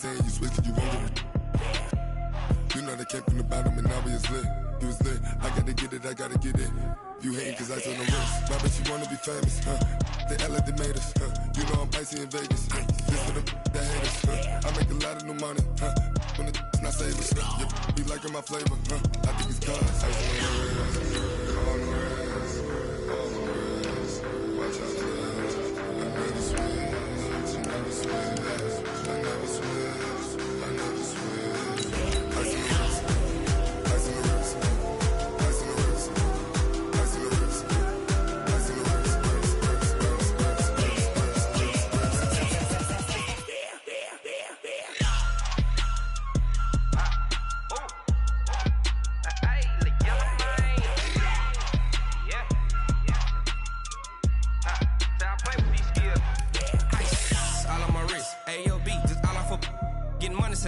saying you switch and you won't get it. You know they came from the bottom and now we is lit. You was lit, I gotta get it, I gotta get it. You hating cause I took no risks. My bitch, you wanna be famous, They act like they made us, You know I'm icy in Vegas, This for the that hate us, I make a lot of new money, When it's not savers, You be liking my flavor, I think it's cause ice on the wrist, on the wrist, on the wrist. Watch out for that. I never switch, I never switch, I never switch, I never switch. Ice on the wrist, ice on the wrist, ice on the wrist, ice on the wrist, ice on the wrist,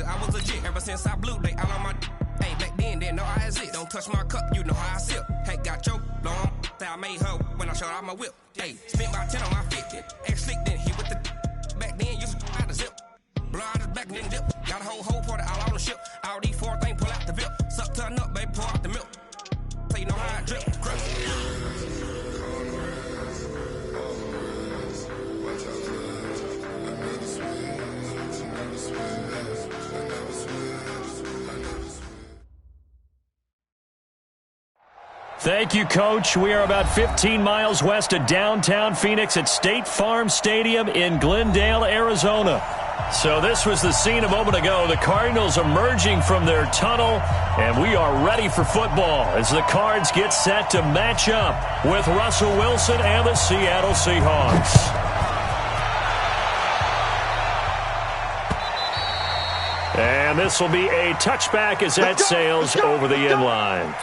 I was legit ever since I blew. They all on my hey back then didn't know I exist. Don't touch my cup, you know how I sip. Hey, got your blown. Say I made her when I showed out my whip. Hey, spent about 10 on my fit. Ex slick then hit with the back then used to out the zip. Blow out his back then dip. Got a whole party all on the ship. All these 4 things pull out the VIP. Suck to a nut, baby, pour out the milk. So you know how I drip. Crush. Thank you, Coach. We are about 15 miles west of downtown Phoenix at State Farm Stadium in Glendale, Arizona. So this was the scene a moment ago. The Cardinals emerging from their tunnel, and we are ready for football as the Cards get set to match up with Russell Wilson and the Seattle Seahawks. And this will be a touchback as that sails over the end line.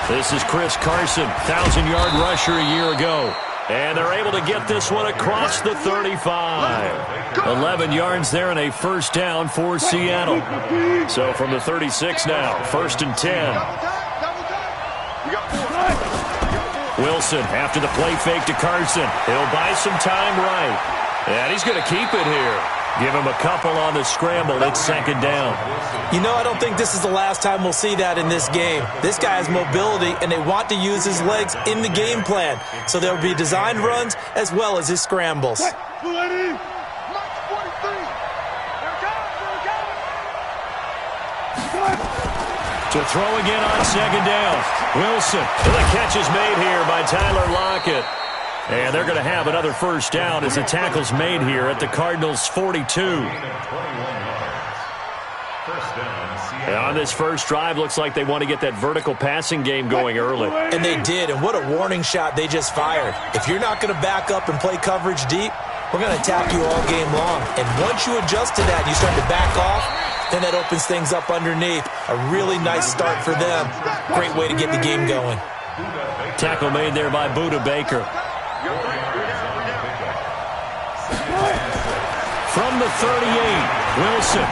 This is Chris Carson, 1,000-yard rusher a year ago. And they're able to get this one across the 35. 11 yards there and a first down for Seattle. So from the 36 now, 1st and 10. Wilson after the play fake to Carson. He'll buy some time right. And he's going to keep it here. Give him a couple on the scramble. It's 2nd down. You know, I don't think this is the last time we'll see that in this game. This guy has mobility, and they want to use his legs in the game plan. So there will be designed runs as well as his scrambles. To throw again on 2nd down. Wilson. And the catch is made here by Tyler Lockett. And they're going to have another first down as the tackle's made here at the Cardinals' 42. And on this first drive, looks like they want to get that vertical passing game going early. And they did, and what a warning shot they just fired. If you're not going to back up and play coverage deep, we're going to attack you all game long. And once you adjust to that, you start to back off, then that opens things up underneath. A really nice start for them. Great way to get the game going. Tackle made there by Budda Baker. From the 38, Wilson.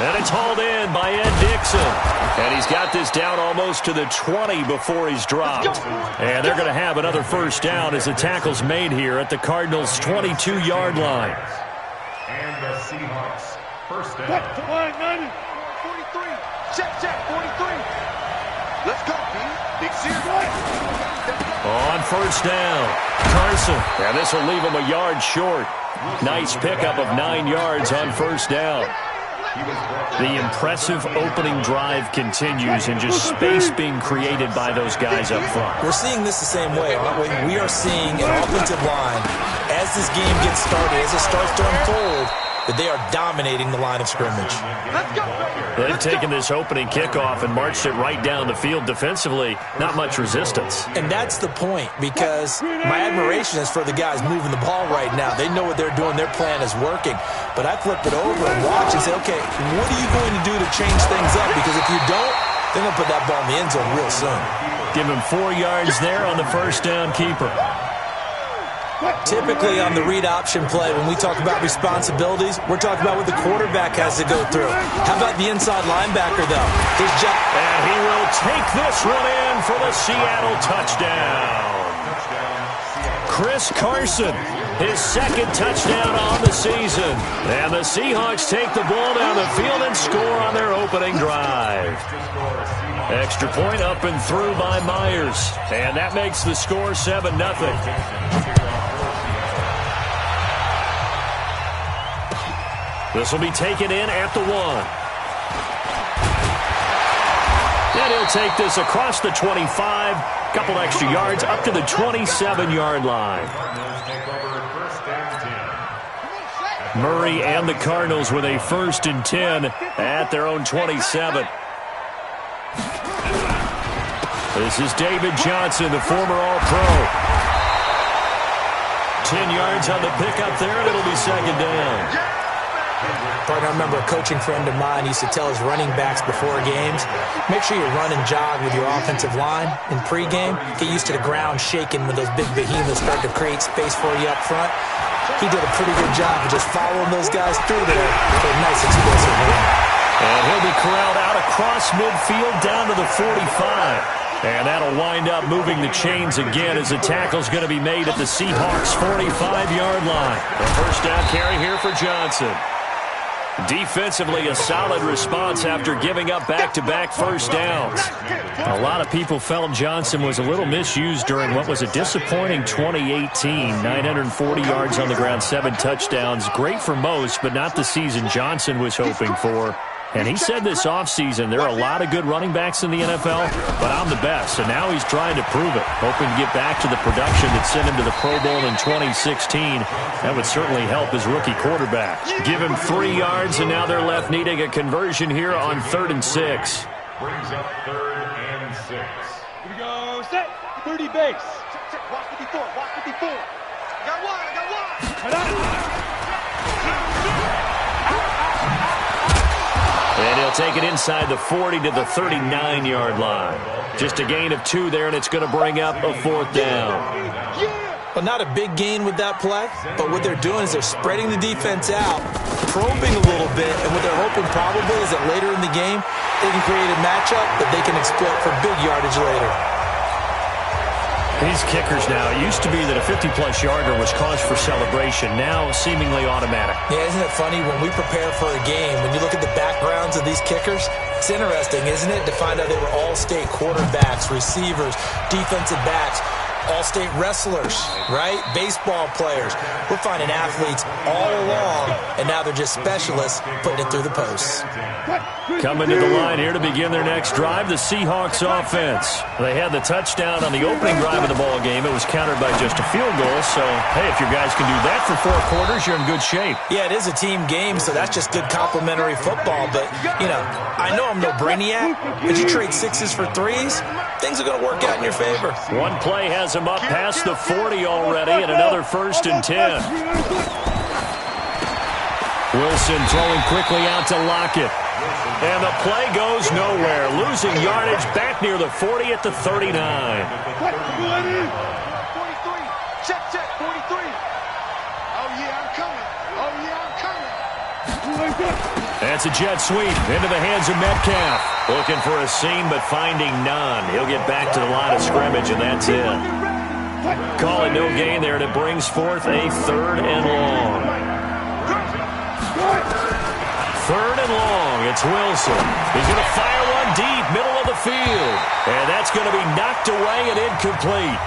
And it's hauled in by Ed Dixon. And he's got this down almost to the 20 before he's dropped. And they're going to have another first down as the tackle's made here at the Cardinals' 22-yard line. And the Seahawks, first down. 43. Check, 43. Let's go, Big Series. On first down, Carson. And this will leave him a yard short. Nice pickup of 9 yards on first down. The impressive opening drive continues and just space being created by those guys up front. We're seeing this the same way, aren't we? We are seeing an offensive line, as this game gets started, as it starts to unfold, that they are dominating the line of scrimmage. They've taken this opening kickoff and marched it right down the field defensively. Not much resistance. And that's the point, because my admiration is for the guys moving the ball right now. They know what they're doing. Their plan is working. But I flip it over and watch and say, okay, what are you going to do to change things up? Because if you don't, they're going to put that ball in the end zone real soon. Give him 4 yards there on the first down keeper. Typically on the read option play, when we talk about responsibilities, we're talking about what the quarterback has to go through. How about the inside linebacker, though? His job. And he will take this one in for the Seattle touchdown. Chris Carson, his second touchdown on the season. And the Seahawks take the ball down the field and score on their opening drive. Extra point up and through by Myers. And that makes the score 7-0. This will be taken in at the 1. And he'll take this across the 25. Couple extra yards up to the 27-yard line. Murray and the Cardinals with a 1st and 10 at their own 27. This is David Johnson, the former All-Pro. 10 yards on the pickup there, and it'll be 2nd down. Partner, I remember a coaching friend of mine used to tell his running backs before games, make sure you run and jog with your offensive line in pregame. Get used to the ground shaking when those big behemoths start to create space for you up front. He did a pretty good job of just following those guys through there for a nice explosive run. And he'll be corralled out across midfield down to the 45. And that'll wind up moving the chains again as the tackle's going to be made at the Seahawks' 45-yard line. A 1st down carry here for Johnson. Defensively, a solid response after giving up back-to-back 1st downs. A lot of people felt Johnson was a little misused during what was a disappointing 2018. 940 yards on the ground, 7 touchdowns. Great for most, but not the season Johnson was hoping for. And he said this offseason, there are a lot of good running backs in the NFL, but I'm the best. And now he's trying to prove it, hoping to get back to the production that sent him to the Pro Bowl in 2016. That would certainly help his rookie quarterback. Give him 3 yards, and now they're left needing a conversion here on 3rd and 6. Brings up 3rd and 6. Here we go, set, 30 base. Watch 54, watch 54. Got one. And he'll take it inside the 40 to the 39-yard line. Just a gain of 2 there, and it's going to bring up a 4th down. Well, not a big gain with that play, but what they're doing is they're spreading the defense out, probing a little bit, and what they're hoping probably is that later in the game, they can create a matchup that they can exploit for big yardage later. These kickers now, it used to be that a 50-plus yarder was cause for celebration. Now, seemingly automatic. Yeah, isn't it funny? When we prepare for a game, when you look at the backgrounds of these kickers, it's interesting, isn't it, to find out they were all-state quarterbacks, receivers, defensive backs, all-state wrestlers, right? Baseball players. We're finding athletes all along, and now they're just specialists putting it through the posts. Coming to the line here to begin their next drive, the Seahawks offense. They had the touchdown on the opening drive of the ball game. It was countered by just a field goal. So, hey, if your guys can do that for 4 quarters, you're in good shape. Yeah, it is a team game, so that's just good complimentary football. But, you know, I know I'm no brainiac, but you trade 6s for 3s, things are going to work out in your favor. One play has him up past the 40 already, and another 1st and 10. Wilson throwing quickly out to Lockett. And the play goes nowhere. Losing yardage back near the 40 at the 39. 43. Check, 43. Oh, yeah, I'm coming. Oh, yeah, I'm coming. That's a jet sweep into the hands of Metcalf. Looking for a seam, but finding none. He'll get back to the line of scrimmage, and that's it. Call it no gain there, and it brings forth a 3rd and long. 3rd and long. It's Wilson. He's going to fire one deep, middle of the field. And that's going to be knocked away and incomplete.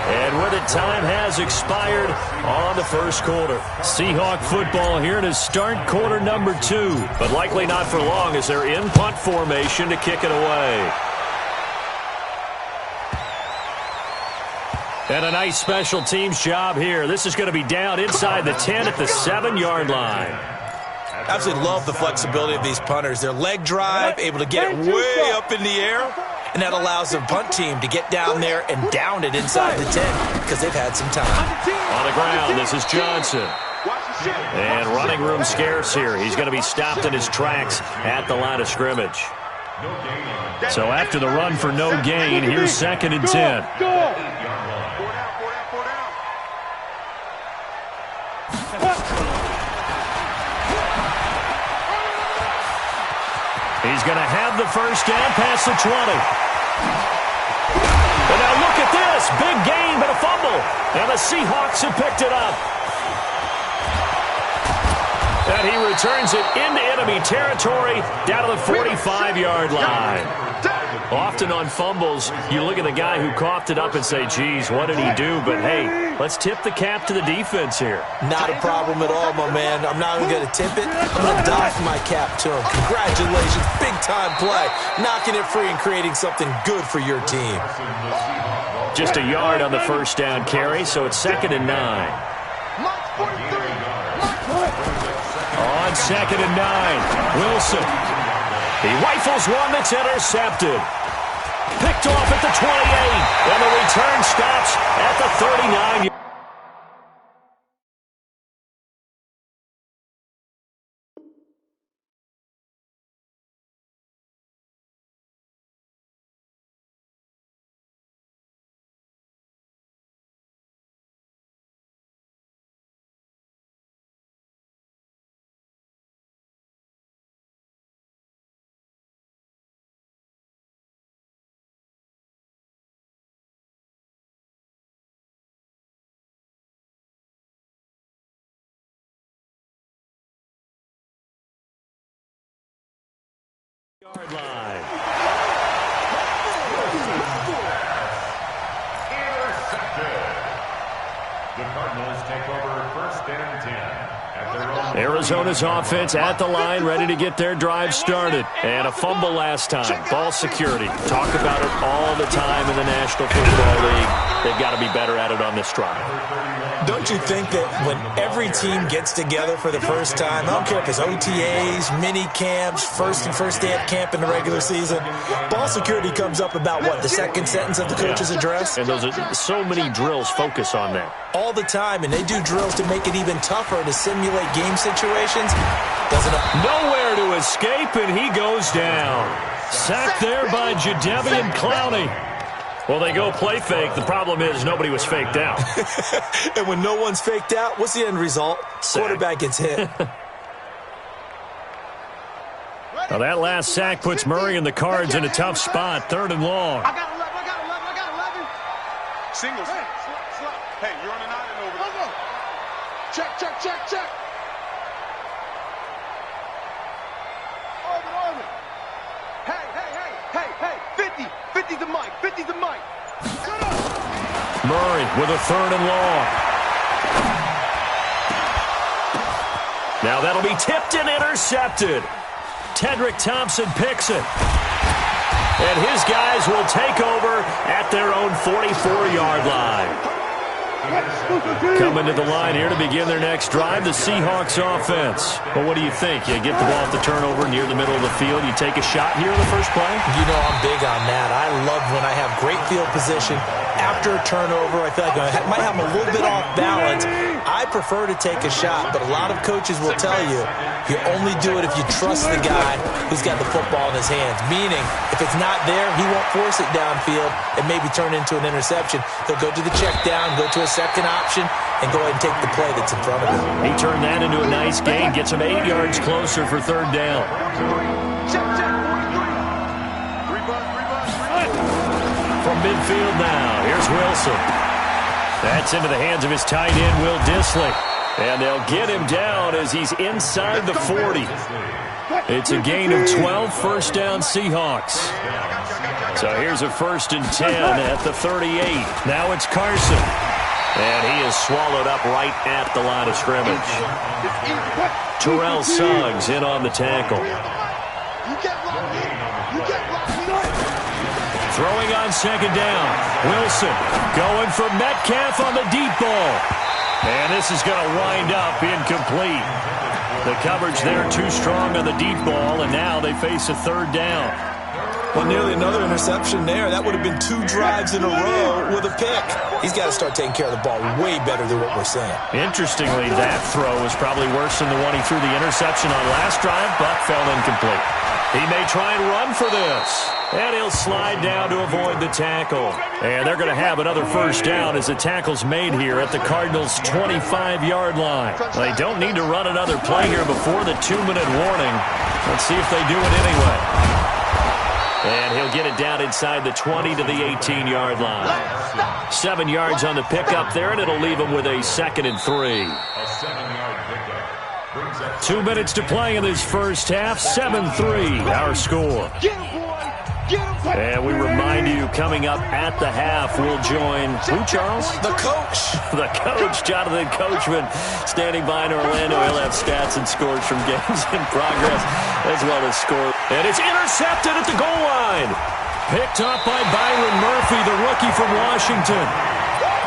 And with it, time has expired on the 1st quarter. Seahawk football here to start quarter number 2. But likely not for long as they're in punt formation to kick it away. And a nice special teams job here. This is going to be down inside the 10 at the 7-yard line. Absolutely love the flexibility of these punters. Their leg drive, able to get it way up in the air, and that allows the punt team to get down there and down it inside the 10 because they've had some time. On the ground, this is Johnson. And running room scarce here. He's going to be stopped in his tracks at the line of scrimmage. So after the run for no gain, here's 2nd and 10. He's going to have the first down past the 20. And now look at this. Big gain, but a fumble. And the Seahawks have picked it up. And he returns it into enemy territory down to the 45-yard line. Often on fumbles, you look at the guy who coughed it up and say, geez, what did he do? But, hey, let's tip the cap to the defense here. Not a problem at all, my man. I'm not even going to tip it. I'm going to doff my cap to him. Congratulations. Big-time play. Knocking it free and creating something good for your team. Just a yard on the first down carry, so it's 2nd and 9. On 2nd and 9, Wilson. He rifles one that's intercepted. Picked off at the 28, and the return stops at the 39. Yard line. Intercepted. The Cardinals take over 1st and 10 at their own. Arizona's offense at the line, ready to get their drive started. And a fumble last time. Ball security. Talk about it all the time in the National Football League. They've got to be better at it on this drive. Don't you think that when every team gets together for the first time, I don't care if it's OTAs, mini camps, first day of camp in the regular season, ball security comes up about, what, the second sentence of the coach's address? And those are so many drills focus on that. All the time, and they do drills to make it even tougher to simulate game situations. Doesn't it? Nowhere to escape, and he goes down. Sacked there by Jadeveon Clowney. Well, they go play fake. The problem is nobody was faked out. And when no one's faked out, what's the end result? Sack. Quarterback gets hit. Now that last sack puts Murray and the Cards in a tough spot. 3rd and long. I got 11. Singles. Slap. Hey, you're on an island over there. Check. Orbit. Hey. 50's the mic. Murray with a 3rd and long. Now that'll be tipped and intercepted. Tedrick Thompson picks it. And his guys will take over at their own 44-yard line. Coming to the line here to begin their next drive, the Seahawks offense. Well, what do you think? You get the ball at the turnover near the middle of the field. You take a shot here in the first play? You know I'm big on that. I love when I have great field position. After a turnover, I feel like I might have them a little bit off balance. I prefer to take a shot, but a lot of coaches will tell you, you only do it if you trust the guy who's got the football in his hands. Meaning, if it's not there, he won't force it downfield and maybe turn into an interception. He'll go to the check down, go to a second option, and go ahead and take the play that's in front of him. He turned that into a nice gain, gets him 8 yards closer for 3rd down. From midfield now, here's Wilson. That's into the hands of his tight end, Will Dissly. And they'll get him down as he's inside the 40. It's a gain of 12, 1st down Seahawks. So here's a 1st and 10 at the 38. Now it's Carson. And he is swallowed up right at the line of scrimmage. Terrell Suggs in on the tackle. Throwing on 2nd down. Wilson going for Metcalf on the deep ball. And this is going to wind up incomplete. The coverage there too strong on the deep ball, and now they face a 3rd down. Well, nearly another interception there. That would have been 2 drives in a row with a pick. He's got to start taking care of the ball way better than what we're saying. Interestingly, that throw was probably worse than the one he threw the interception on last drive, but fell incomplete. He may try and run for this. And he'll slide down to avoid the tackle. And they're going to have another first down as the tackle's made here at the Cardinals' 25-yard line. They don't need to run another play here before the 2-minute warning. Let's see if they do it anyway. And he'll get it down inside the 20 to the 18-yard line. 7 yards on the pickup there, and it'll leave him with a 2nd and 3. A 7-yard pickup. 2 minutes to play in this first half. 7-3, our score. And we remind you, coming up at the half, we'll join who, Charles? The coach. The coach, Jonathan Coachman, standing by in Orlando. He'll have stats and scores from games in progress, as well as scores. And it's intercepted at the goal line. Picked up by Byron Murphy, the rookie from Washington.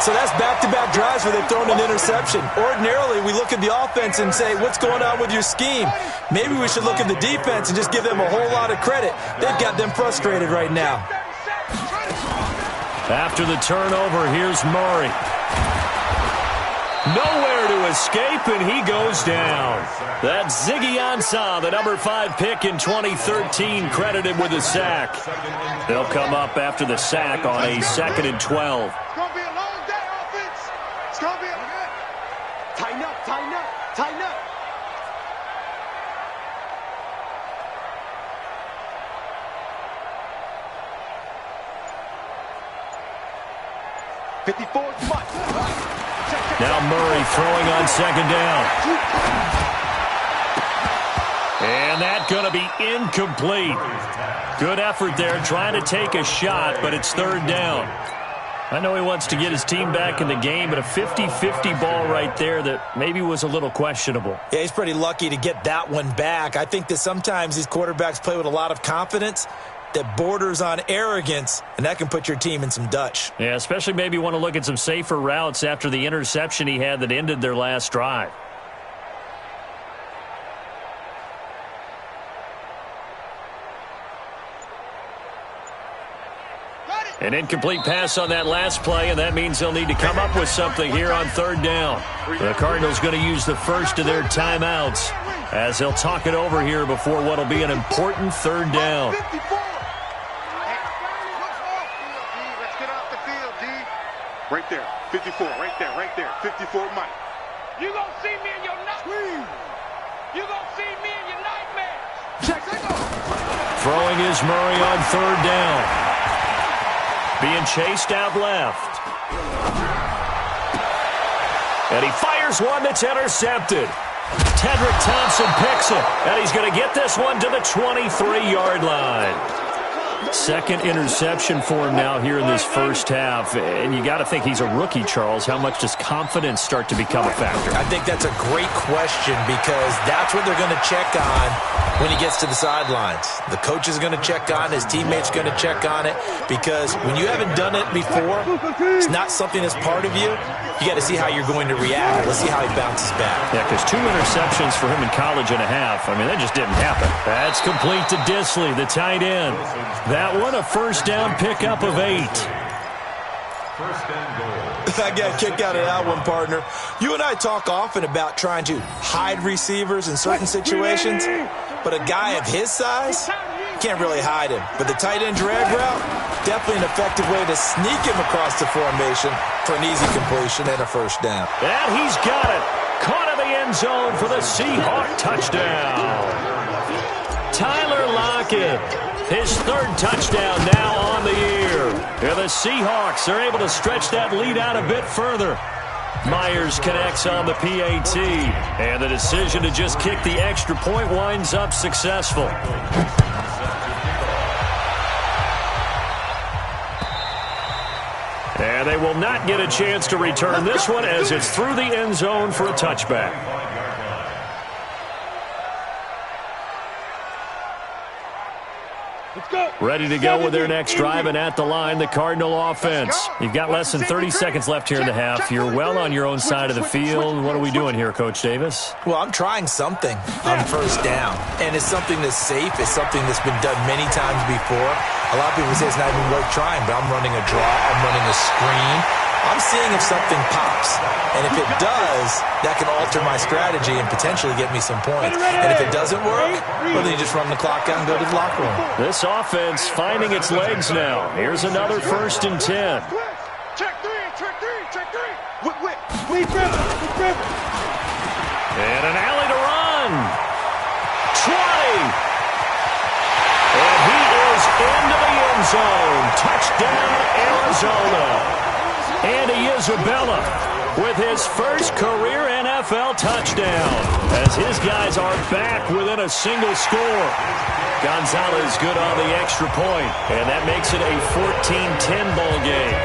So that's back-to-back drives where they've thrown an interception. Ordinarily, we look at the offense and say, what's going on with your scheme? Maybe we should look at the defense and just give them a whole lot of credit. They've got them frustrated right now. After the turnover, here's Murray. Nowhere to escape, and he goes down. That's Ziggy Ansah, the number 5 pick in 2013, credited with a sack. They'll come up after the sack on a 2nd and 12. Tighten up, tighten up, tighten up. Now Murray throwing on 2nd down. And that's going to be incomplete. Good effort there, trying to take a shot, but it's 3rd down. I know he wants to get his team back in the game, but a 50-50 ball right there that maybe was a little questionable. Yeah, he's pretty lucky to get that one back. I think that sometimes these quarterbacks play with a lot of confidence that borders on arrogance, and that can put your team in some Dutch. Yeah, especially maybe want to look at some safer routes after the interception he had that ended their last drive. An incomplete pass on that last play, and that means they'll need to come up with something here on 3rd down. The Cardinals going to use the first of their timeouts as they'll talk it over here before what will be an important 3rd down. Let's get off the field, D. Right there, 54, right there, 54, Mike. You gonna see me in your nightmares. You gonna see me in your nightmares. Check it out. Throwing is Murray on 3rd down. Being chased out left. And he fires one that's intercepted. Tedrick Thompson picks it, and he's going to get this one to the 23-yard line. 2nd interception for him now here in this first half. And you got to think he's a rookie, Charles. How much does confidence start to become a factor? I think that's a great question because that's what they're going to check on when he gets to the sidelines. The coach is going to check on, his teammates are going to check on it, because when you haven't done it before, it's not something that's part of you. You got to see how you're going to react. Let's see how he bounces back. Yeah, because 2 interceptions for him in college and a half. I mean, that just didn't happen. That's complete to Disley, the tight end. That one a first down pickup of 8. First and goal. I got a kick out of that one, partner. You and I talk often about trying to hide receivers in certain situations, but a guy of his size, can't really hide him. But the tight end drag route, definitely an effective way to sneak him across the formation for an easy completion and a first down. And he's got it. Caught in the end zone for the Seahawk touchdown. Tyler Lockett, his 3rd touchdown now on the year. Yeah, the Seahawks are able to stretch that lead out a bit further. Myers connects on the PAT, and the decision to just kick the extra point winds up successful. And they will not get a chance to return this one as it's through the end zone for a touchback. Ready to go with their next drive, and at the line, the Cardinal offense. You've got less than 30 seconds left here in the half. You're well on your own side of the field. What are we doing here, Coach Davis? Well, I'm trying something on first down, and it's something that's safe. It's something that's been done many times before. A lot of people say it's not even worth trying, but I'm running a draw. I'm running a screen. I'm seeing if something pops. And if it does, that can alter my strategy and potentially get me some points. And if it doesn't work, well, then you just run the clock out and go to the locker room. This offense finding its legs now. Here's another 1st and 10. Check three, check three, check three. Whip. And an alley to run. 20. And he is into the end zone. Touchdown, Arizona. Andy Isabella with his first career NFL touchdown as his guys are back within a single score. Gonzalez good on the extra point, and that makes it a 14-10 ball game.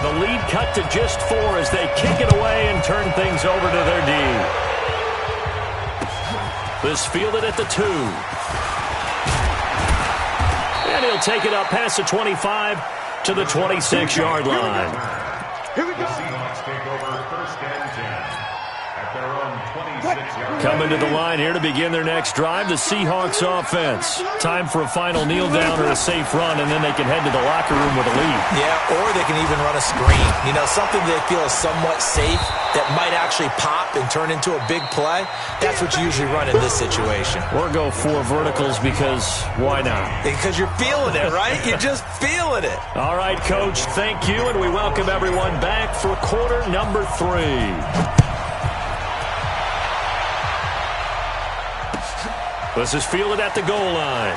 The lead cut to just 4 as they kick it away and turn things over to their D. This fielded at the 2. And he'll take it up past the 25 to the 26-yard line. Here we go. The Seahawks take over 1st and 10 at their own 26-yard line. Coming to the line here to begin their next drive, the Seahawks offense. Time for a final kneel down or a safe run, and then they can head to the locker room with a lead. Yeah, or they can even run a screen. You know, something they feel is somewhat safe that might actually pop and turn into a big play. That's what you usually run in this situation. Or go 4 verticals because why not? Because you're feeling it, right? You're just feeling it. All right, Coach, thank you, and we welcome everyone back for quarter number 3. This is fielded at the goal line.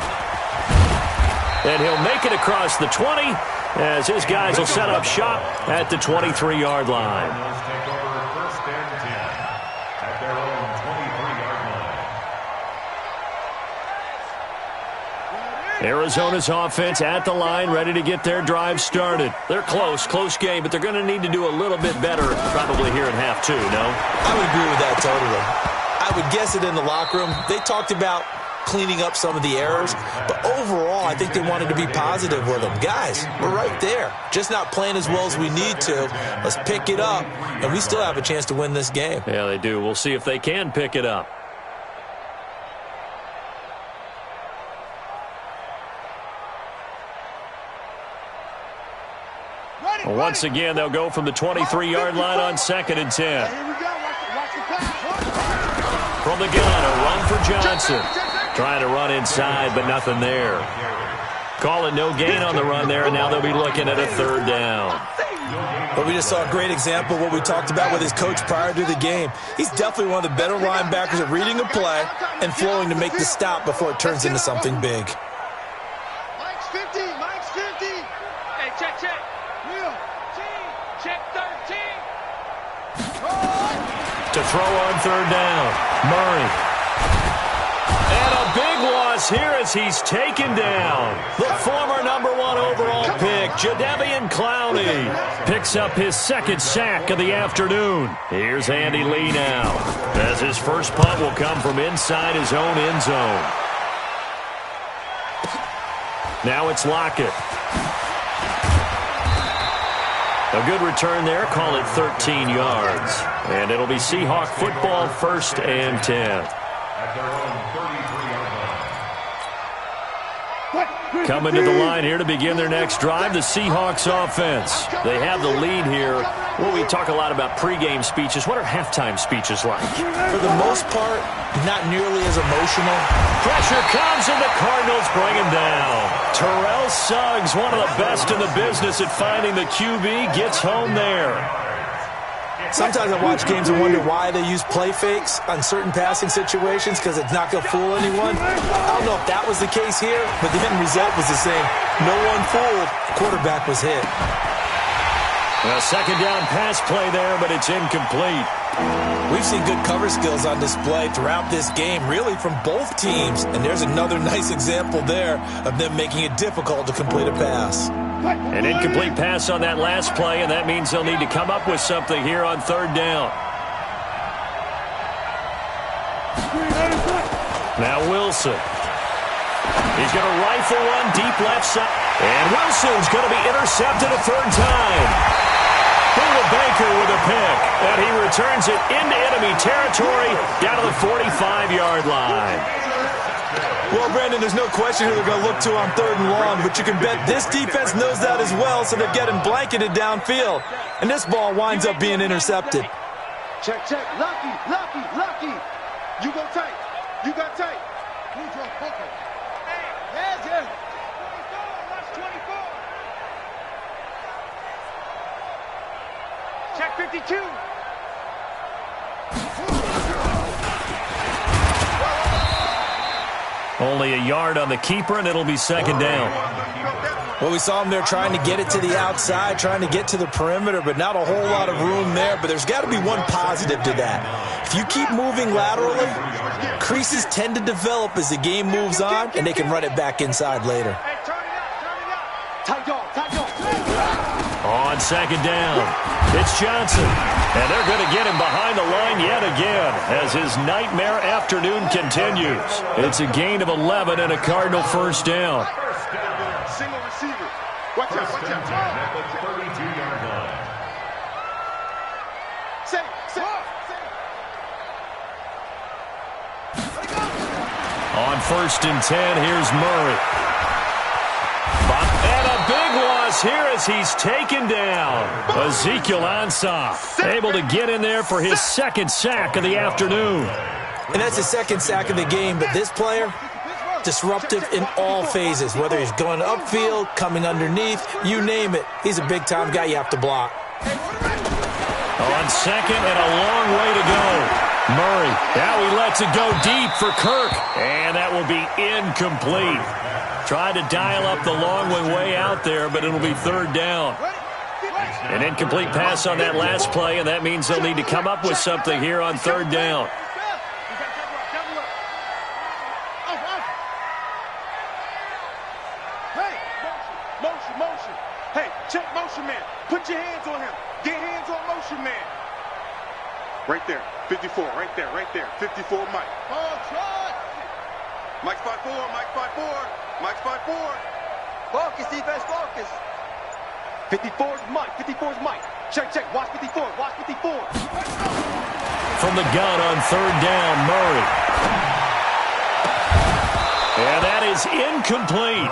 And he'll make it across the 20 as his guys will set up shop at the 23-yard line. Cardinals take over 1st and 10 at their own 23-yard line. Arizona's offense at the line, ready to get their drive started. They're close game, but they're going to need to do a little bit better probably here in half 2, no? I would agree with that totally. I would guess it in the locker room. They talked about cleaning up some of the errors, but overall, I think they wanted to be positive with them. Guys, we're right there. Just not playing as well as we need to. Let's pick it up, and we still have a chance to win this game. Yeah, they do. We'll see if they can pick it up. Well, once again, they'll go from the 23-yard line on 2nd and 10. From the gun, a run for Johnson. Trying to run inside, but nothing there. Call it no gain on the run there, and now they'll be looking at a 3rd down. But we just saw a great example of what we talked about with his coach prior to the game. He's definitely one of the better linebackers at reading a play and flowing to make the stop before it turns into something big. Mike's 50. Hey, check. Real. Check 13. To throw on 3rd down, Murray. And a big loss here as he's taken down. The former number 1 overall pick, Jadeveon Clowney, picks up his 2nd sack of the afternoon. Here's Andy Lee now, as his first punt will come from inside his own end zone. Now it's Lockett. A good return there, call it 13 yards. And it'll be Seahawk football, 1st and 10. At their own 33-yard line. Coming to the line here to begin their next drive, the Seahawks offense. They have the lead here. Well, we talk a lot about pregame speeches. What are halftime speeches like? For the most part, not nearly as emotional. Pressure comes and the Cardinals bring him down. Terrell Suggs, one of the best in the business at finding the QB, gets home there. Sometimes I watch games and wonder why they use play fakes on certain passing situations because it's not going to fool anyone. I don't know if that was the case here, but the end result was the same. No one fooled. Quarterback was hit. A 2nd down pass play there, but it's incomplete. We've seen good cover skills on display throughout this game, really from both teams. And there's another nice example there of them making it difficult to complete a pass. An incomplete pass on that last play, and that means they'll need to come up with something here on 3rd down. Now Wilson. He's going to rifle one deep left side. And Wilson's going to be intercepted a 3rd time. Buda Baker with a pick. And he returns it into enemy territory down to the 45-yard line. Well, Brandon, there's no question who they're going to look to on 3rd and long, but you can bet this defense knows that as well, so they're getting blanketed downfield. And this ball winds up being intercepted. Check, check. Lucky, lucky, lucky. You go tight. You got tight. Heads in. 24. Watch 24. Check 52. Only a yard on the keeper, and it'll be 2nd down. Well, we saw him there trying to get it to the outside, trying to get to the perimeter, but not a whole lot of room there. But there's got to be one positive to that. If you keep moving laterally, creases tend to develop as the game moves on, and they can run it back inside later. Tight dog, tight dog. On 2nd down, it's Johnson. And they're going to get him behind the line yet again as his nightmare afternoon continues. It's a gain of 11 and a Cardinal 1st down. Single receiver. Watch out, watch out. At the 32-yard line. Say. On 1st and 10, here's Murray. And a big loss here as he's taken down. Ezekiel Ansah able to get in there for his 2nd sack of the afternoon. And that's his 2nd sack of the game, but this player, disruptive in all phases, whether he's going upfield, coming underneath, you name it. He's a big-time guy you have to block. On 2nd and a long way to go. Murray, now he lets it go deep for Kirk, and that will be incomplete. Tried to dial up the long one way out there, but it'll be 3rd down. An incomplete pass on that last play, and that means they'll need to come up with something here on 3rd down. Motion. Hey, check motion man. Put your hands on him. Get hands on motion man. Right there. 54. Right there. 54 Mike. Mike's 5'4". Mike's 5'4". Focus, defense, focus. 54's Mike. Check. Watch 54. From the gun on 3rd down, Murray. And that is incomplete.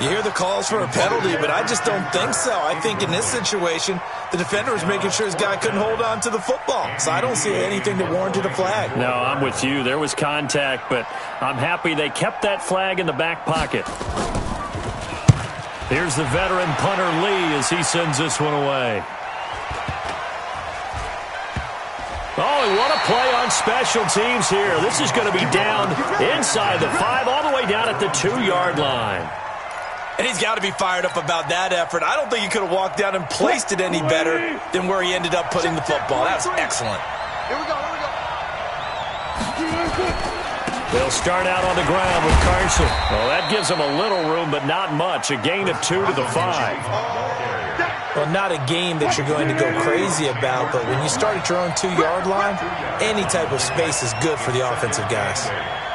You hear the calls for a penalty, but I just don't think so. I think in this situation, the defender was making sure his guy couldn't hold on to the football. So I don't see anything that warranted a flag. No, I'm with you. There was contact, but I'm happy they kept that flag in the back pocket. Here's the veteran punter Lee as he sends this one away. Oh, and what a play on special teams here. This is going to be down inside the 5, all the way down at the 2-yard line. And he's got to be fired up about that effort. I don't think he could have walked down and placed it any better than where he ended up putting the football. That was excellent. Here we go. They'll start out on the ground with Carson. Well, that gives them a little room, but not much. A gain of 2 to the 5. Well, not a game that you're going to go crazy about, but when you start at your own 2-yard line, any type of space is good for the offensive guys.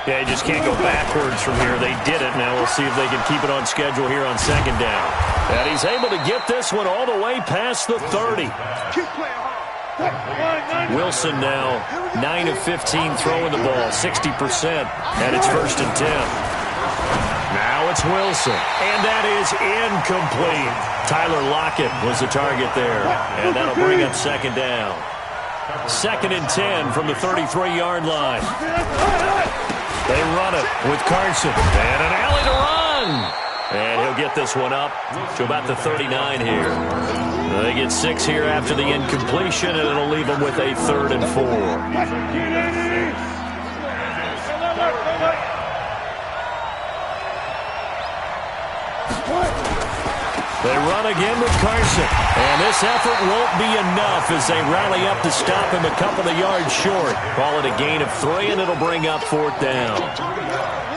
Yeah, you just can't go backwards from here. They did it. Now we'll see if they can keep it on schedule here on 2nd down. And he's able to get this one all the way past the 30. Wilson now 9 of 15 throwing the ball, 60%, and it's 1st and 10. Now it's Wilson, and that is incomplete. Tyler Lockett was the target there, and that'll bring up 2nd down. 2nd and 10 from the 33-yard line. They run it with Carson, and an alley to run. And he'll get this one up to about the 39 here. They get 6 here after the incompletion, and it'll leave them with a 3rd and 4. They run again with Carson, and this effort won't be enough as they rally up to stop him a couple of yards short. Call it a gain of 3, and it'll bring up 4th down.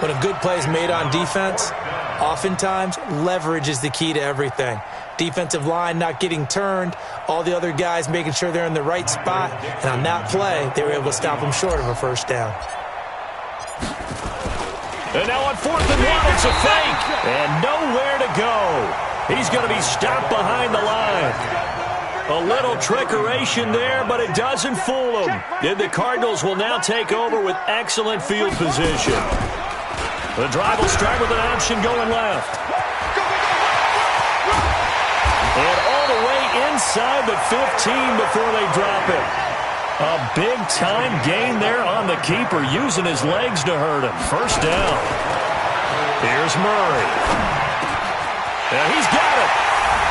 When a good play is made on defense, oftentimes leverage is the key to everything. Defensive line not getting turned, all the other guys making sure they're in the right spot, and on that play, they were able to stop them short of a 1st down. And now on 4th and 1, it's a fake, and nowhere to go. He's going to be stopped behind the line. A little trickeration there, but it doesn't fool him. The Cardinals will now take over with excellent field position. The drive will start with an option going left. And all the way inside the 15 before they drop it. A big-time gain there on the keeper, using his legs to hurt him. First down. Here's Murray. And he's got it.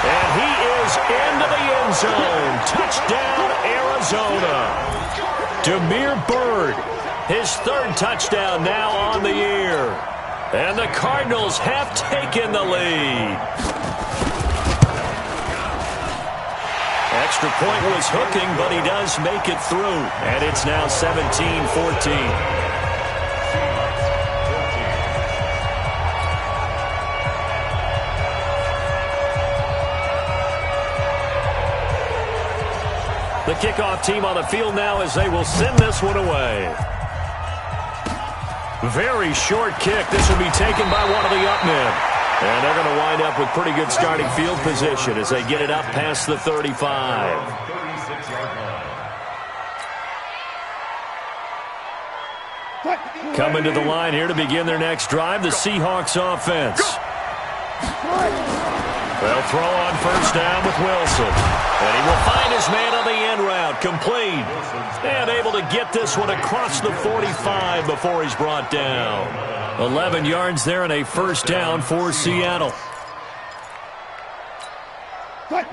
And he is into the end zone. Touchdown, Arizona. Demir Bird, his third touchdown now on the year. And the Cardinals have taken the lead. Extra point was hooking, but he does make it through. And it's now 17-14. The kickoff team on the field now as they will send this one away. Very short kick. This will be taken by one of the up men. And they're going to wind up with pretty good starting field position as they get it up past the 35. Coming to the line here to begin their next drive, the Seahawks offense. They'll throw on first down with Wilson. And he will find his man on the end route, complete. And able to get this one across the 45 before he's brought down. 11 yards there and a first down for Seattle.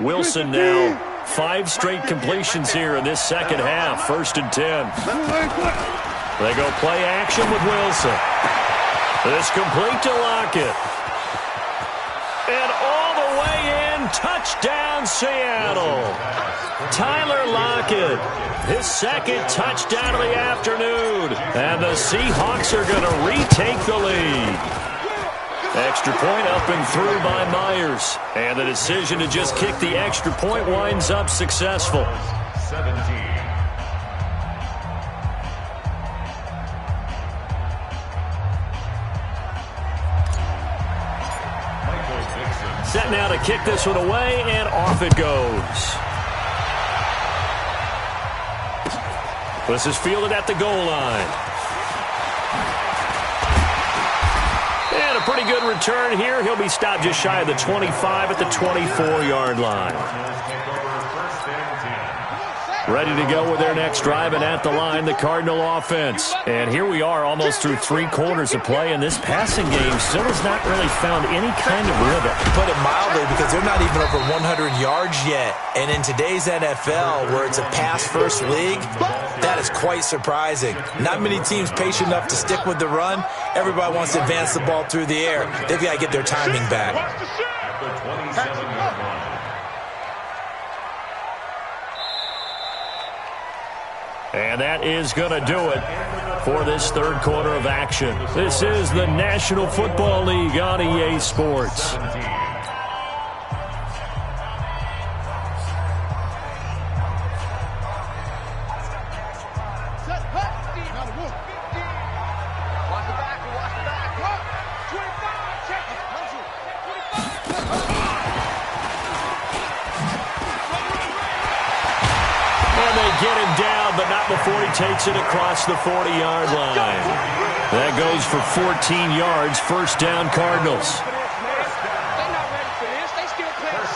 Wilson now 5 straight completions here in this second half. 1st and 10. They go play action with Wilson. This complete to Lockett. And all the way in, touchdown Seattle. Tyler Lockett, his second touchdown of the afternoon. And the Seahawks are going to retake the lead. Extra point up and through by Myers. And the decision to just kick the extra point winds up successful. 17. Set now to kick this one away, and off it goes. This is fielded at the goal line. And a pretty good return here. He'll be stopped just shy of the 25 at the 24-yard line. Ready to go with their next drive, and at the line, the Cardinal offense. And here we are almost through 3 quarters of play, and this passing game still has not really found any kind of rhythm. Put it mildly, because they're not even over 100 yards yet. And in today's NFL, where it's a pass-first league, that is quite surprising. Not many teams patient enough to stick with the run. Everybody wants to advance the ball through the air. They've got to get their timing back. At the 27-yard line. And that is going to do it for this third quarter of action. This is the National Football League on EA Sports. Get him down, but not before he takes it across the 40-yard line. That goes for 14 yards. First down, Cardinals. They're not ready for this. They still playing.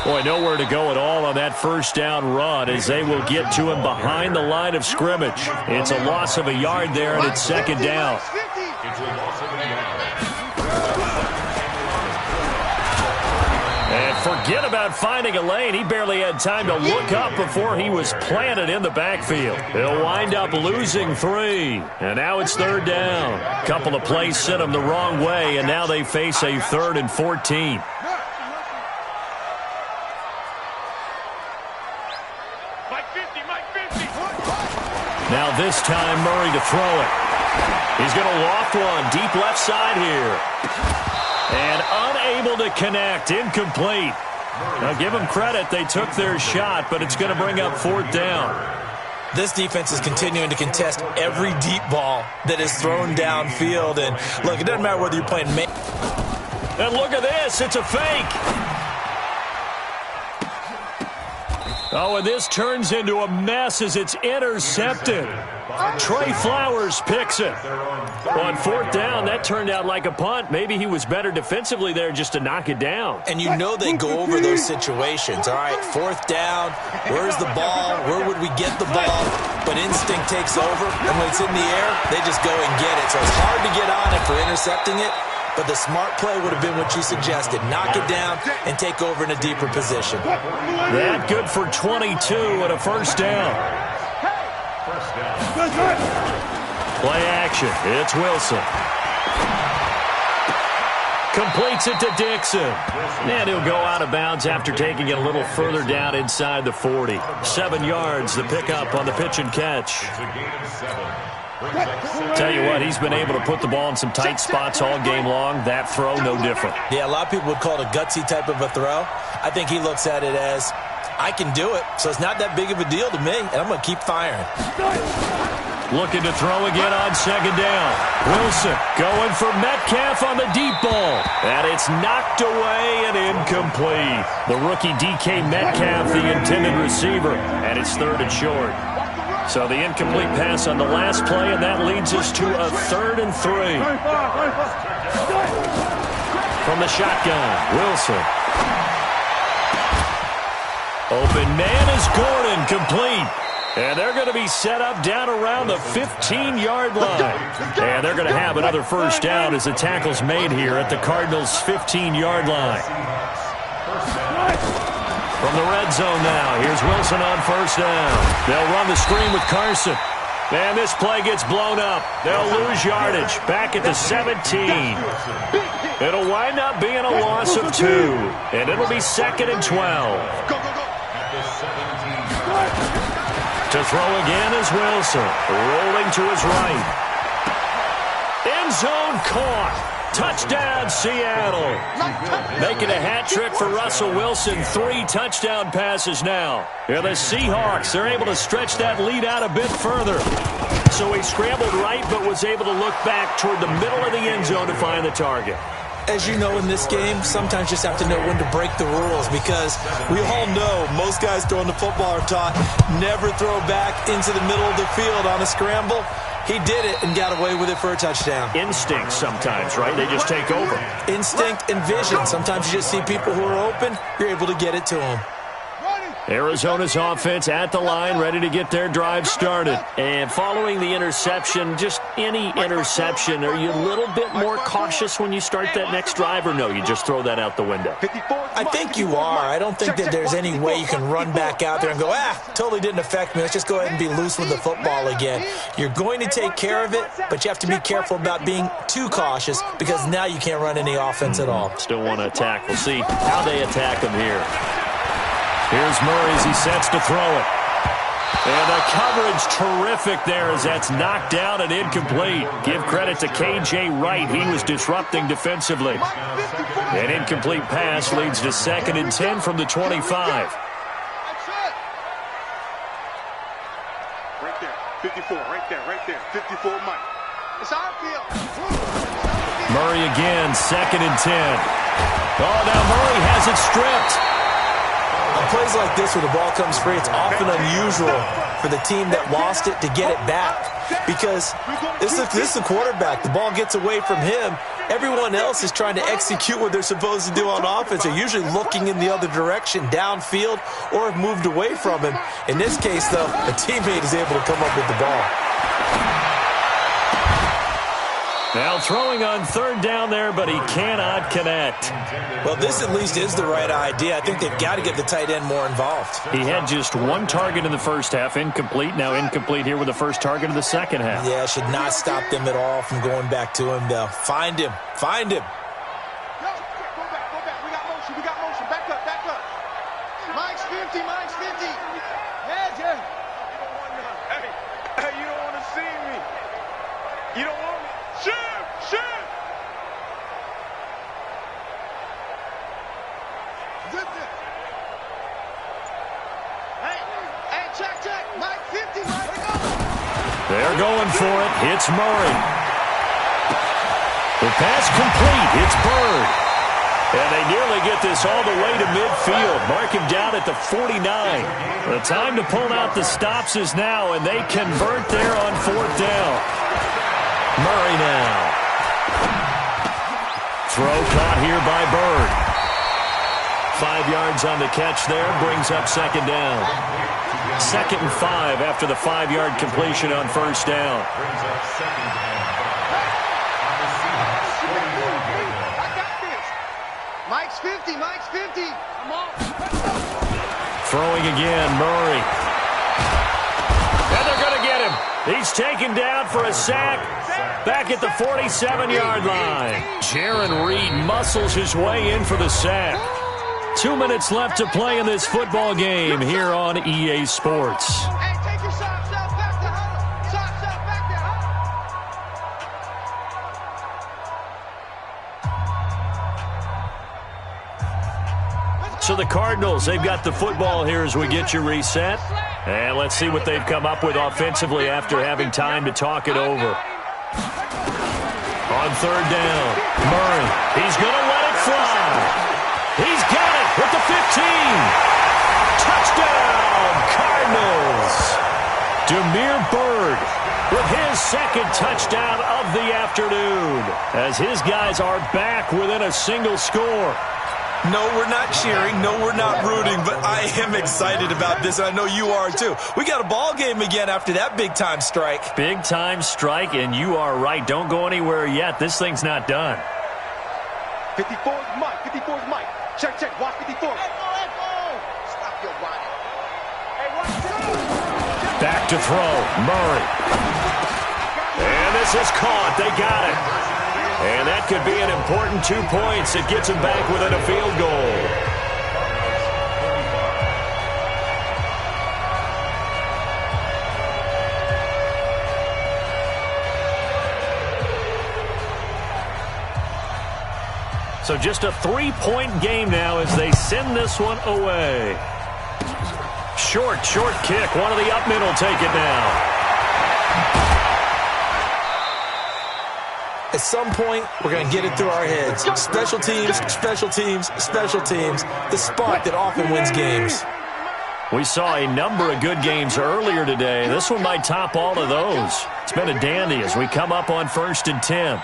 Boy, nowhere to go at all on that first down run as they will get to him behind the line of scrimmage. It's a loss of a yard there, and it's second down. It's a loss of a yard. And forget about finding a lane. He barely had time to look up before he was planted in the backfield. He'll wind up losing 3. And now it's third down. A couple of plays sent him the wrong way, and now they face a 3rd and 14. Now this time Murray to throw it. He's going to loft one deep left side here. And unable to connect. Incomplete. Now give them credit. They took their shot, but it's going to bring up 4th down. This defense is continuing to contest every deep ball that is thrown downfield. And look, it doesn't matter whether you're playing man. And look at this. It's a fake. Oh, and this turns into a mess as it's intercepted. Trey Flowers picks it. On fourth down, that turned out like a punt. Maybe he was better defensively there just to knock it down. And you know they go over those situations. All right, fourth down, where's the ball? Where would we get the ball? But instinct takes over, and when it's in the air, they just go and get it. So it's hard to get on it for intercepting it, but the smart play would have been what you suggested. Knock it down and take over in a deeper position. That good for 22 and a first down. Play action. It's Wilson. Completes it to Dixon. And he'll go out of bounds after taking it a little further down inside the 40. 7 yards, the pickup on the pitch and catch. Tell you what, he's been able to put the ball in some tight spots all game long. That throw, no different. Yeah, a lot of people would call it a gutsy type of a throw. I think he looks at it as, I can do it, so it's not that big of a deal to me, and I'm going to keep firing. Looking to throw again on second down. Wilson going for Metcalf on the deep ball. And it's knocked away and incomplete. The rookie DK Metcalf, the intended receiver, and it's third and short. So the incomplete pass on the last play, and that leads us to a 3rd and 3. From the shotgun, Wilson. Open man is Gordon, complete. And they're going to be set up down around the 15-yard line. And they're going to have another first down as the tackle's made here at the Cardinals' 15-yard line. From the red zone now, here's Wilson on first down. They'll run the screen with Carson. And this play gets blown up. They'll lose yardage back at the 17. It'll wind up being a loss of 2. And it'll be 2nd and 12. To throw again is Wilson. Rolling to his right. End zone caught. Touchdown, Seattle. Making a hat trick for Russell Wilson. 3 touchdown passes now. And the Seahawks, they're able to stretch that lead out a bit further. So he scrambled right, but was able to look back toward the middle of the end zone to find the target. As you know, in this game, sometimes you just have to know when to break the rules, because we all know most guys throwing the football are taught never throw back into the middle of the field on a scramble. He did it and got away with it for a touchdown. Instinct sometimes, right? They just take over. Instinct and vision. Sometimes you just see people who are open, you're able to get it to them. Arizona's offense at the line, ready to get their drive started. And following the interception, just any interception, are you a little bit more cautious when you start that next drive, or no, you just throw that out the window? I think you are. I don't think that there's any way you can run back out there and go, totally didn't affect me. Let's just go ahead and be loose with the football again. You're going to take care of it, but you have to be careful about being too cautious, because now you can't run any offense at all. Still want to attack. We'll see how they attack him here. Here's Murray as he sets to throw it. And the coverage terrific there as that's knocked down and incomplete. Give credit to K.J. Wright. He was disrupting defensively. An incomplete pass leads to 2nd and 10 from the 25. Right there. 54. Right there. 54, Mike. It's our field. Murray again, 2nd and 10. Oh, now Murray has it stripped. On plays like this where the ball comes free, it's often unusual for the team that lost it to get it back, because this is the quarterback. The ball gets away from him. Everyone else is trying to execute what they're supposed to do on offense. They're usually looking in the other direction, downfield, or have moved away from him. In this case, though, a teammate is able to come up with the ball. Now throwing on 3rd down there, but he cannot connect. Well, this at least is the right idea. I think they've got to get the tight end more involved. He had just 1 target in the first half, incomplete. Now incomplete here with the first target of the second half. Yeah, should not stop them at all from going back to him, though. Find him. Find him. Go back. We got motion. Back up. Mike's 50. Heads in. Hey, you don't want to see me. You don't want me. Shoot! Hey, check. Mike 50, Mike, go! They're going for it. It's Murray. The pass complete. It's Bird. And they nearly get this all the way to midfield. Mark him down at the 49. The time to pull out the stops is now, and they convert there on 4th down. Murray now. Throw caught here by Bird. 5 yards on the catch there, brings up 2nd down. 2nd and 5 after the 5-yard completion on 1st down. Brings up 2nd down. Mike's 50, Mike's 50. I'm on. Throwing again, Murray. And they're going to get him. He's taken down for a sack back at the 47-yard line. Jaron Reed muscles his way in for the sack. 2 minutes left to play in this football game here on EA Sports. Hey, take your socks out back to huddle. Socks out back there, huddle. So the Cardinals, they've got the football here as we get you reset. And let's see what they've come up with offensively after having time to talk it over. On 3rd down, Murray. He's going to let it fly. He's got it with the 15. Touchdown, Cardinals. Demir Bird with his 2nd touchdown of the afternoon as his guys are back within a single score. No, we're not cheering. No, we're not rooting, but I am excited about this, and I know you are too. We got a ball game again after that big-time strike. Big-time strike, and you are right. Don't go anywhere yet. This thing's not done. 54 is Mike. 54 is Mike. Check, check. Watch 54. Stop your body. Hey, watch. Back to throw. Murray. And this is caught. They got it. And that could be an important 2 points. It gets them back within a field goal. So just a 3-point game now as they send this one away. Short kick. One of the up mid will take it now. At some point, we're going to get it through our heads. Special teams, special teams, special teams. The spark that often wins games. We saw a number of good games earlier today. This one might top all of those. It's been a dandy as we come up on 1st and 10.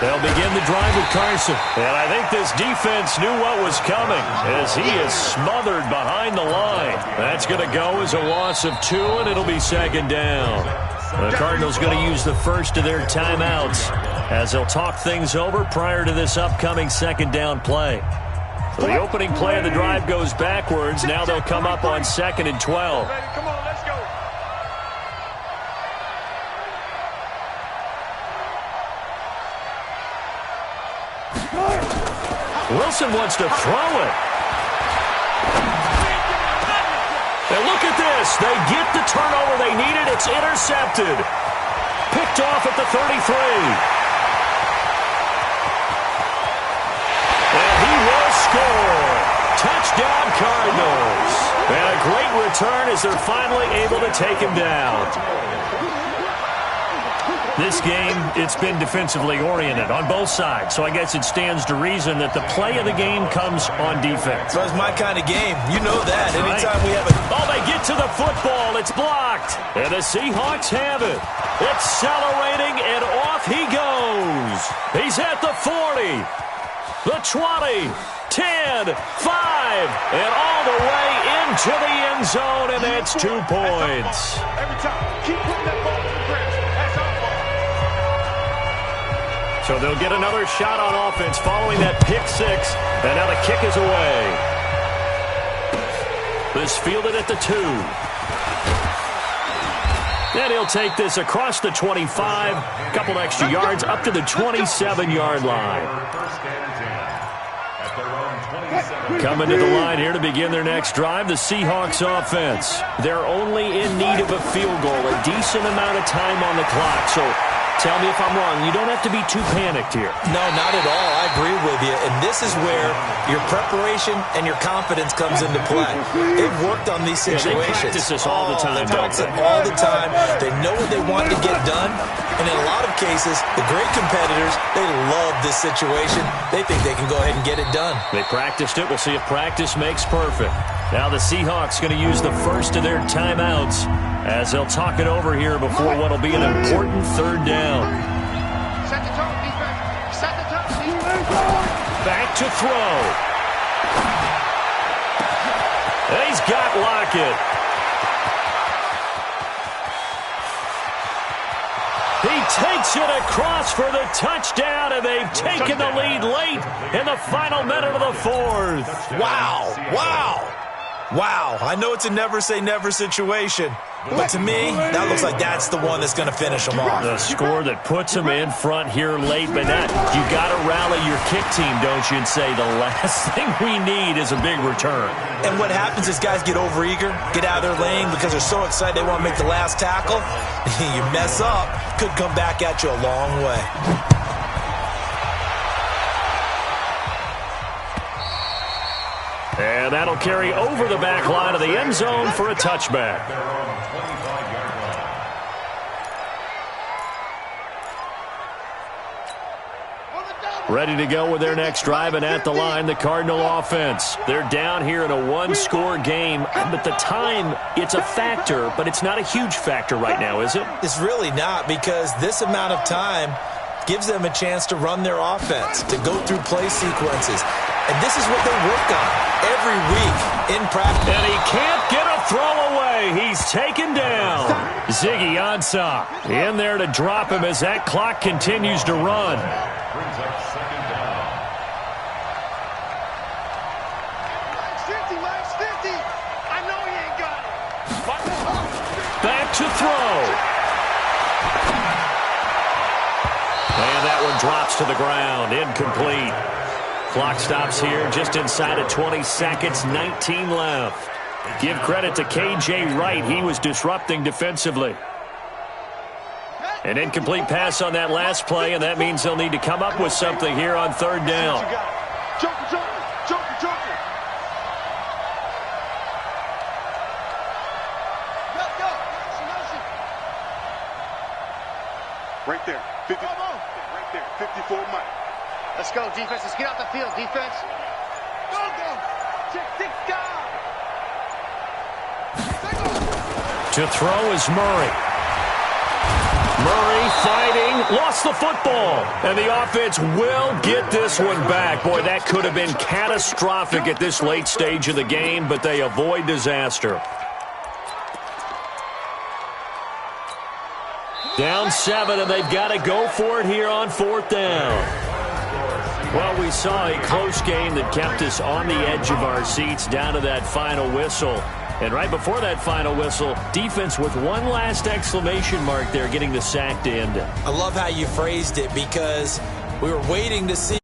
They'll begin the drive with Carson. And I think this defense knew what was coming as he is smothered behind the line. That's going to go as a loss of 2, and it'll be 2nd down. The Cardinals going to use the first of their timeouts as they'll talk things over prior to this upcoming 2nd down play. So the opening play of the drive goes backwards. Now they'll come up on 2nd and 12. Come on, let's go. Wilson wants to throw it. And look at this. They get the turnover they needed. It's intercepted. Picked off at the 33. And he will score. Touchdown, Cardinals. And a great return as they're finally able to take him down. This game, it's been defensively oriented on both sides, so I guess it stands to reason that the play of the game comes on defense. So it's my kind of game. You know that. Anytime we have a... Oh, they get to the football. It's blocked. And the Seahawks have it. Accelerating, and off he goes. He's at the 40, the 20, 10, 5, and all the way into the end zone, and that's 2 points. Every time. Keep putting that ball on the ground. That's our ball. So they'll get another shot on offense following that pick 6, and now the kick is away. This fielded at the 2. And he'll take this across the 25, a couple extra yards up to the 27-yard line. Coming to the line here to begin their next drive, the Seahawks offense. They're only in need of a field goal, a decent amount of time on the clock. So Tell me if I'm wrong. You don't have to be too panicked here. No, not at all. I agree with you. And this is where your preparation and your confidence comes into play. They've worked on these situations. Yeah, they practice this all the time. They practice it all the time. They know what they want to get done. And in a lot of cases, the great competitors, they love this situation. They think they can go ahead and get it done. They practiced it. We'll see if practice makes perfect. Now the Seahawks going to use the first of their timeouts as they'll talk it over here before what will be an important third down. Set the tone, defense. Set the tone, defense. Back to throw. And he's got Lockett. He takes it across for the touchdown, and they've taken the lead late in the final minute of the fourth. Wow. Wow. Wow. I know it's a never-say-never situation, but to me, that looks like that's the one that's going to finish them off. The score that puts them in front here late, but you got to rally your kick team, don't you, and say the last thing we need is a big return. And what happens is guys get overeager, get out of their lane because they're so excited they want to make the last tackle. You mess up, could come back at you a long way. And that'll carry over the back line of the end zone for a touchback. Ready to go with their next drive, and at the line, the Cardinal offense. They're down here in a one-score game, but the time, it's a factor, but it's not a huge factor right now, is it? It's really not, because this amount of time gives them a chance to run their offense, to go through play sequences. And this is what they work on every week in practice. And he can't get a throw away. He's taken down. Ziggy Ansah in there to drop him as that clock continues to run. Brings up second down. Max 50. I know he ain't got it. Back to throw. And that one drops to the ground. Incomplete. Clock stops here just inside of 20 seconds, 19 left. Give credit to K.J. Wright. He was disrupting defensively. An incomplete pass on that last play, and that means they'll need to come up with something here on third down. Joker. Go. Right there. 50. Right there. 54 Mike. Let's go, defense. Let's get out the field, defense. Go. Tick, down. To throw is Murray. Murray fighting, lost the football. And the offense will get this one back. Boy, that could have been catastrophic at this late stage of the game, but they avoid disaster. Down 7, and they've got to go for it here on fourth down. Well, we saw a close game that kept us on the edge of our seats down to that final whistle. And right before that final whistle, defense with one last exclamation mark there, getting the sack to end it. I love how you phrased it, because we were waiting to see